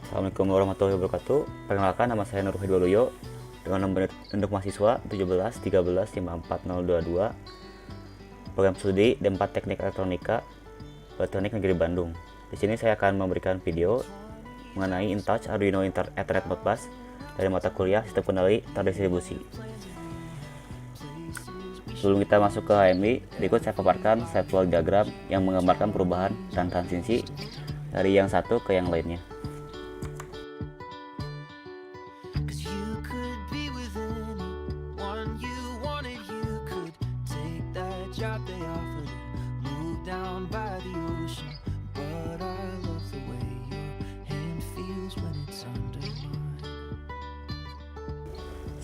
Assalamualaikum warahmatullahi wabarakatuh. Perkenalkan, nama saya Nur Hidwaluyo dengan nomor induk mahasiswa 17 13 54022, program studi D4 Teknik Elektronika Politeknik Negeri Bandung. Di sini saya akan memberikan video mengenai InTouch Arduino Ethernet Modbus dari mata kuliah Sistem Kendali Terdistribusi. Sebelum kita masuk ke HMI, berikut saya paparkan set wall diagram yang menggambarkan perubahan dan transisi dari yang satu ke yang lainnya.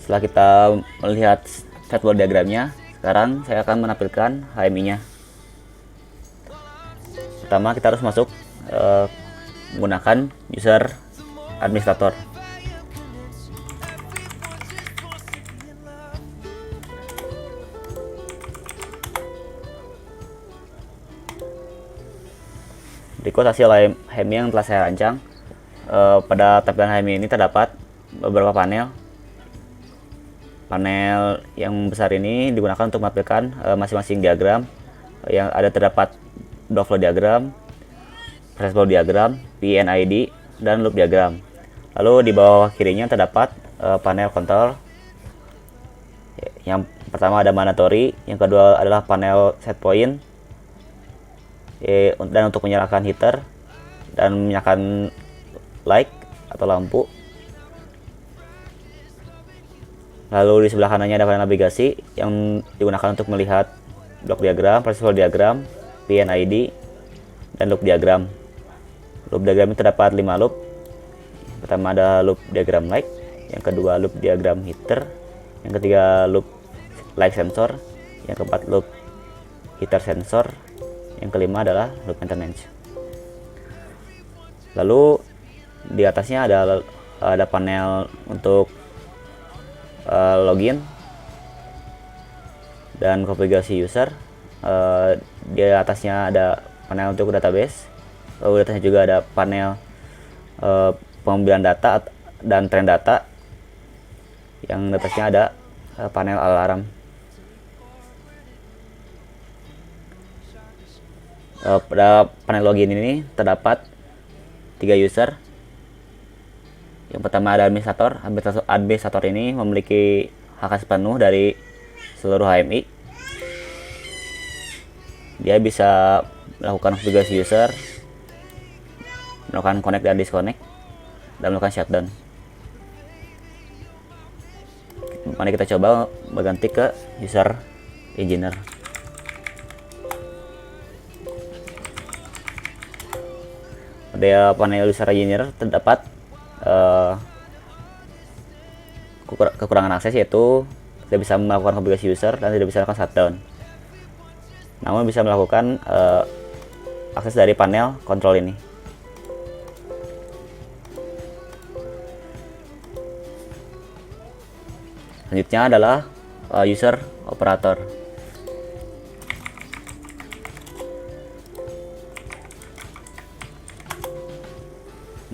Setelah kita melihat set wall diagramnya, sekarang saya akan menampilkan HMI-nya. Pertama, kita harus masuk menggunakan user administrator. Berikut hasil HMI yang telah saya rancang. Pada tampilan HMI ini terdapat beberapa panel. Panel yang besar ini digunakan untuk menampilkan masing-masing diagram. Yang ada terdapat block flow diagram, process flow diagram, PNID, dan loop diagram. Lalu di bawah kirinya terdapat panel kontrol. Yang pertama ada mandatory, yang kedua adalah panel set point, dan untuk menyalakan heater dan menyalakan light atau lampu. Lalu di sebelah kanannya ada panel navigasi yang digunakan untuk melihat blok diagram, process flow diagram, PNID, dan loop diagram. Loop diagram ini terdapat 5 loop. Pertama ada loop diagram light, yang kedua loop diagram heater, yang ketiga loop light sensor, yang keempat loop heater sensor, yang kelima adalah loop maintenance. Lalu di atasnya ada panel untuk login dan konfigurasi user. Di atasnya ada panel untuk database. Lalu di atasnya juga ada panel pengambilan data dan trend data. Yang di atasnya ada panel alarm. Pada panel login ini terdapat 3 user. Yang pertama ada administrator. Administrator ini memiliki hak asasi penuh dari seluruh HMI. Dia bisa melakukan konfigurasi user, melakukan connect dan disconnect, dan melakukan shutdown. Mari kita coba berganti ke user engineer. Pada panel user engineer terdapat kekurangan akses, yaitu tidak bisa melakukan konfigurasi user dan tidak bisa melakukan shutdown. Namun bisa melakukan akses dari panel kontrol ini. Selanjutnya adalah user operator.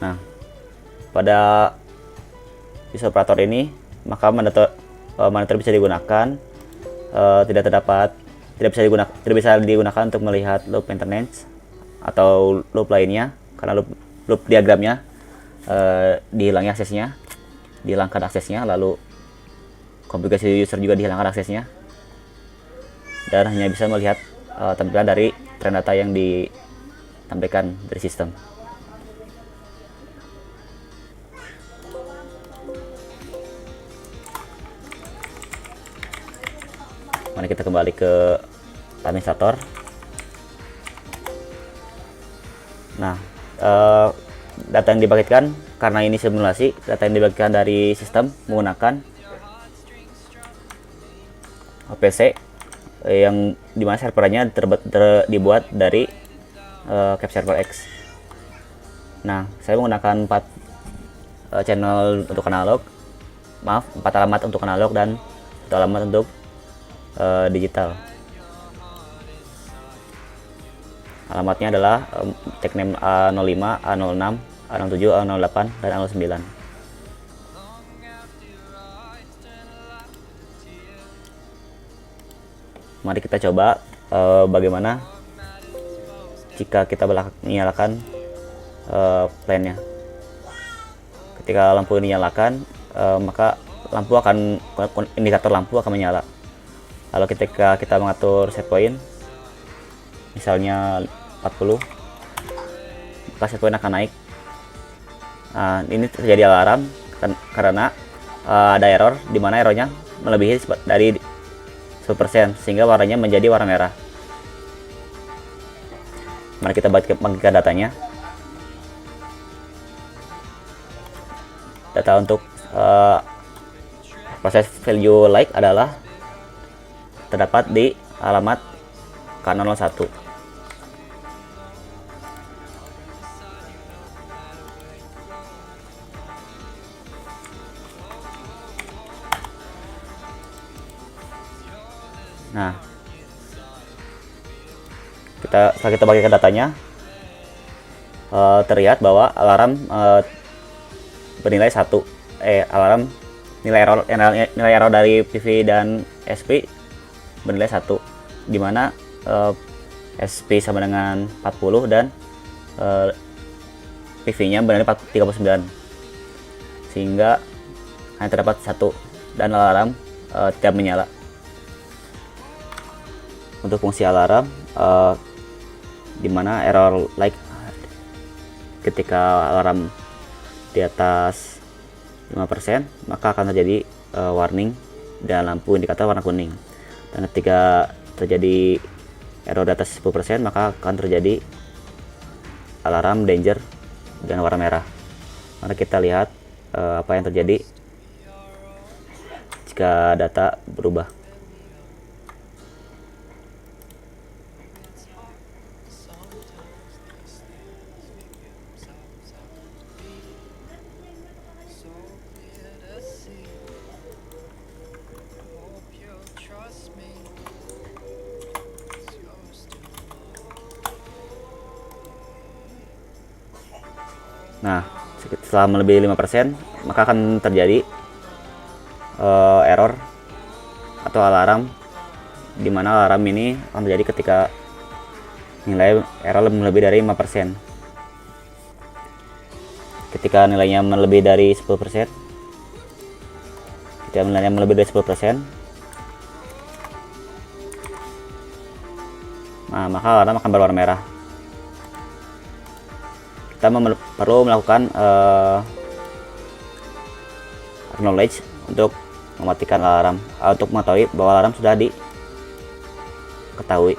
Nah, pada user operator ini maka monitor bisa digunakan, tidak bisa digunakan untuk melihat loop maintenance atau loop lainnya, karena loop diagramnya dihilangkan aksesnya, lalu konfigurasi user juga dihilangkan aksesnya, dan hanya bisa melihat tampilan dari trend data yang ditampilkan dari sistem. Mari kita kembali ke administrator. Nah, data yang dibangkitkan, karena ini simulasi, data yang dibangkitkan dari sistem menggunakan PC yang dimana servernya dibuat dari Cap Server X. Nah, saya menggunakan 4 channel untuk analog, 4 alamat untuk analog dan 1 alamat untuk digital. Alamatnya adalah tag name A05, A06, A07, A08, dan A09. Mari kita coba bagaimana jika kita menyalakan plan-nya. Ketika lampu ini nyalakan, maka indikator lampu akan menyala. Lalu ketika kita mengatur set point, misalnya 40, maka set point akan naik. Nah, ini terjadi alarm karena ada error, di mana errornya melebihi dari 10%, sehingga warnanya menjadi warna merah. Mari kita bagikan datanya. Data untuk proses value like adalah terdapat di alamat K001. Nah, setelah kita bagikan datanya, terlihat bahwa alarm bernilai 1. Alarm nilai error dari PV dan SP bernilai 1, dimana SP sama dengan 40 dan PV nya bernilai 39, sehingga hanya terdapat 1 dan alarm tidak menyala. Untuk fungsi alarm, dimana error like ketika alarm di atas 5%, maka akan terjadi warning dan lampu indikator warna kuning. Dan ketika terjadi error di atas 10%, maka akan terjadi alarm danger dengan warna merah. Mari kita lihat apa yang terjadi jika data berubah. Nah, setelah melebihi 5%, maka akan terjadi error atau alarm, di mana alarm ini akan terjadi ketika nilai error lebih dari 5%. Ketika nilainya melebihi dari 10%, nah, maka alarm akan berwarna merah. Kita perlu melakukan acknowledge untuk mematikan alarm, untuk mengetahui bahwa alarm sudah diketahui.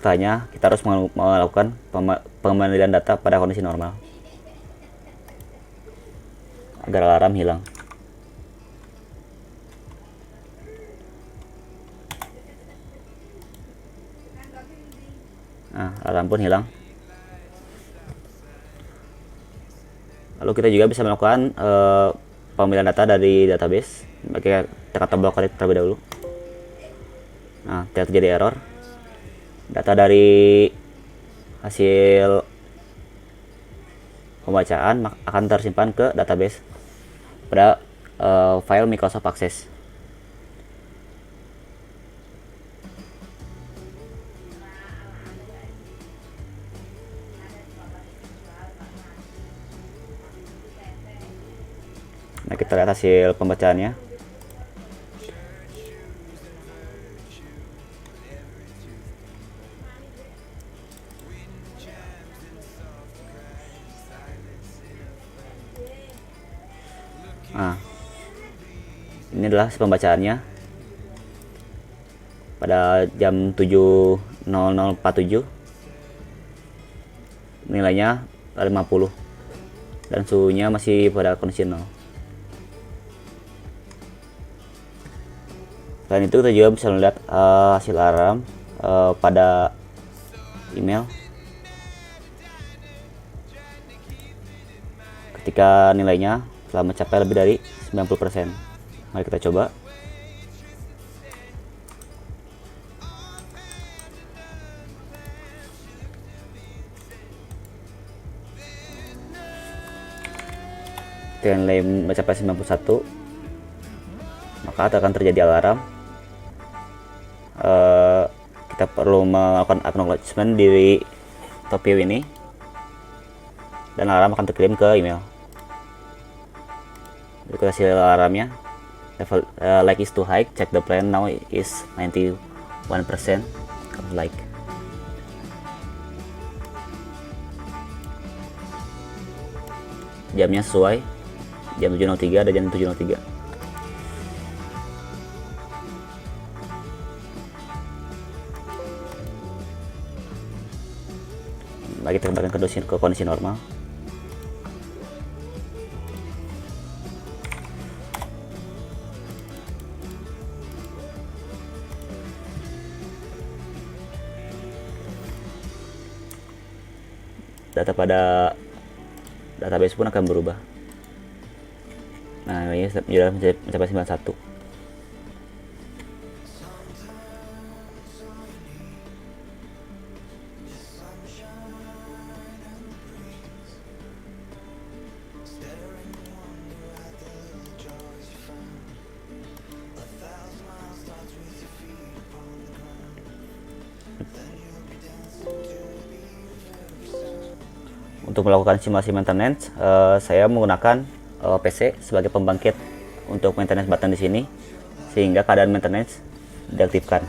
Setelahnya kita harus melakukan pengembalian data pada kondisi normal agar alarm hilang. Nah, alarm pun hilang. Lalu kita juga bisa melakukan pemilihan data dari database. Pakai tekan tombol klik terlebih dahulu. Nah, tidak terjadi error. Data dari hasil pembacaan akan tersimpan ke database pada file Microsoft Access. Nah, kita lihat hasil pembacaannya. Nah, ini adalah hasil pembacaannya pada jam 7.0047, nilainya 50 dan suhunya masih pada kondisi 0. Selain itu, kita juga bisa melihat hasil alarm pada email ketika nilainya telah mencapai lebih dari 90%. Mari kita coba. nilai mencapai 91, maka akan terjadi alarm. Kita perlu melakukan acknowledgement di top view ini, dan alarm akan terkirim ke email. Berikut hasil alarmnya. Level like is too high, check the plan now is 91% like. Jamnya sesuai, jam 7.03 ada jam 7.03. Lagi kita kembalikan ke kondisi normal. Data pada database pun akan berubah. Nah, ini sudah mencapai 91. Untuk melakukan simulasi maintenance, saya menggunakan PC sebagai pembangkit untuk maintenance button di sini, sehingga keadaan maintenance diaktifkan.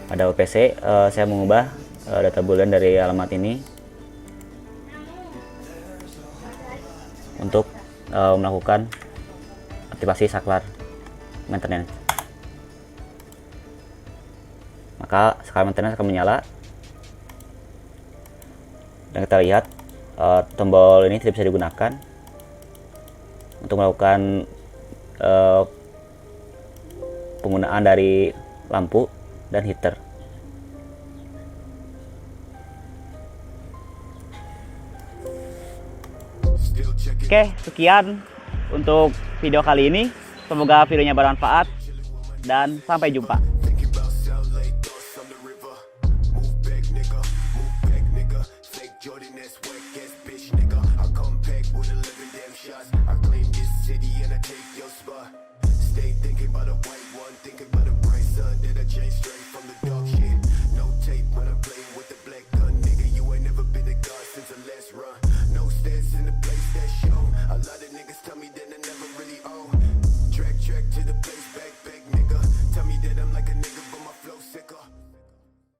Pada PC, saya mengubah data boolean dari alamat ini untuk melakukan aktivasi saklar maintenance. Maka saklar maintenance akan menyala, dan kita lihat tombol ini tidak bisa digunakan untuk melakukan penggunaan dari lampu dan heater. Oke, sekian untuk video kali ini. Semoga videonya bermanfaat dan sampai jumpa. Track to the place back